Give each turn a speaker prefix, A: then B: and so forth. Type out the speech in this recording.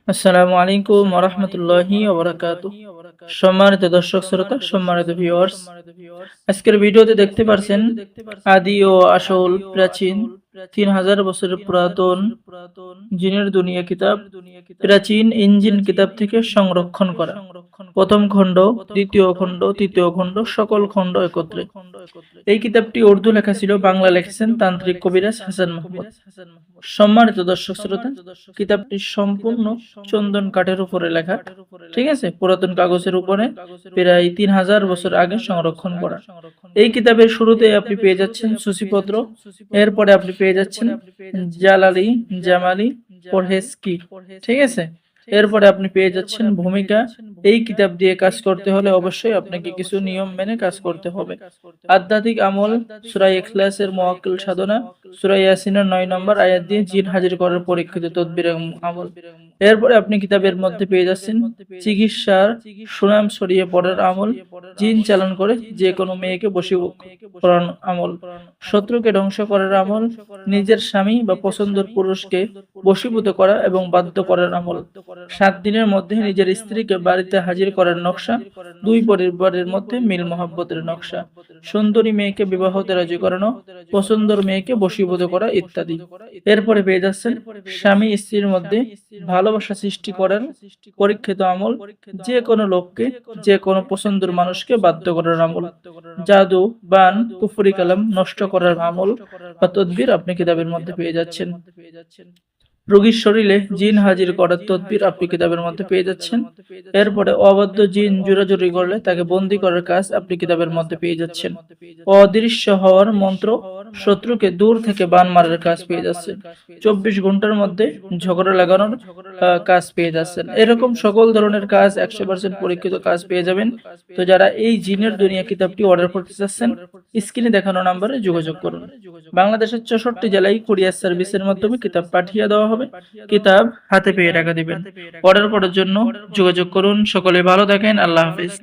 A: আসসালামু আলাইকুম ওয়া রাহমাতুল্লাহি ওয়া বারাকাতুহু। সম্মানিত দর্শক শ্রোতা, সম্মানিত ভিউয়ার্স, আজকের ভিডিওতে দেখতে পারছেন আদি ও আসল প্রাচীন 3000 বছরের পুরাতন জিনের দুনিয়া কিতাব, প্রাচীন ইঞ্জিন কিতাব থেকে সংরক্ষণ করা প্রথম খণ্ড, দ্বিতীয় খণ্ড, তৃতীয় খণ্ড, সকল খণ্ড একত্রে। এই কিতাবটি উর্দু লেখা ছিল, বাংলা লিখেছেন তান্ত্রিক কবিরাজ হাসান মাহমুদ। সম্মানিত দর্শক শ্রোতা, কিতাবটি সম্পূর্ণ চন্দন কাঠের উপরে লেখা, ঠিক আছে, পুরাতন কাগজের উপরে প্রায় 3000 বছর আগে সংরক্ষণ করা। এই কিতাবের শুরুতে আপনি পেয়ে যাচ্ছেন সূচিপত্র, এরপরে আপনি পেয়ে যাচ্ছেন জালালি জামালি পরহেজ কি, ঠিক আছে, এরপরে আপনি পেয়ে যাচ্ছেন ভূমিকা। এই কিতাব দিয়ে কাজ করতে হলে অবশ্যই আপনাকে কিছু নিয়ম মেনে কাজ করতে হবে। আধ্যাত্মিক আমল, সূরা ইখলাসের মুওয়াক্কিল সাধনা, সূরা ইয়াসিনের 9 নম্বর আয়াত দিয়ে জিন হাজির করার পরীক্ষিত তদবির এবং আমল। এরপরে আপনি কিতাবের মধ্যে পেয়ে যাচ্ছেন চিকিৎসার সুনাম ছড়িয়ে পড়ার আমল, জিন চালান করে যে কোনো মেয়েকে বশীভূত করার আমল, শত্রুকে ধ্বংস করার আমল, নিজের স্বামী বা পছন্দের পুরুষকে বশীভূত করা এবং বাধ্য করার আমল, 7 দিনের মধ্যে নিজের স্ত্রীকে বাড়িতে হাজির করার নকশা, দুই পরিবারের মধ্যে মিল মহব্বতের নকশা, সুন্দরী মেয়েকে বিবাহতে রাজি করানো, পছন্দের মেয়েকে বশীভূত করা ইত্যাদি। এরপরে পেয়ে যাচ্ছেন স্বামী স্ত্রীর মধ্যে ভালোবাসা সৃষ্টি করার পরীক্ষিত আমল, যে কোনো লোককে যে কোনো পছন্দের মানুষকে বাধ্য করার আমল, জাদু বান কুফরি কালাম নষ্ট করার আমল বা তদবির আপনি কিতাবের মধ্যে পেয়ে যাচ্ছেন। রোগীর শরীরে জিন হাজির করার তদবির আপনি কিতাবের মধ্যে পেয়ে যাচ্ছেন। এরপরে অবাধ্য জিন জোরাজুরি করলে তাকে বন্দী করার কাজ আপনি কিতাবের মধ্যে পেয়ে যাচ্ছেন। অদৃশ্য হওয়ার মন্ত্র, শত্রুকে দূর থেকে বান মারার কাজ পেয়ে যাচ্ছেন। 24 ঘন্টার মধ্যে ঝগড়া লাগানোর কাজ পেয়ে যাচ্ছেন। এরকম সকল ধরনের কাজ 100% পরীক্ষিত কাজ পেয়ে যাবেন। তো যারা এই জিনের দুনিয়া কিতাবটি অর্ডার করতে চাচ্ছেন, স্ক্রিনে দেখানো নম্বরে যোগাযোগ করুন। বাংলাদেশের 64 জেলায় কুরিয়ার সার্ভিসের মাধ্যমে কিতাব পাঠিয়ে দেওয়া হবে। কিতাব হাতে পেয়ে টাকা দিবেন। অর্ডার করার জন্য যোগাযোগ করুন। সকলে ভালো থাকেন। আল্লাহ হাফেজ।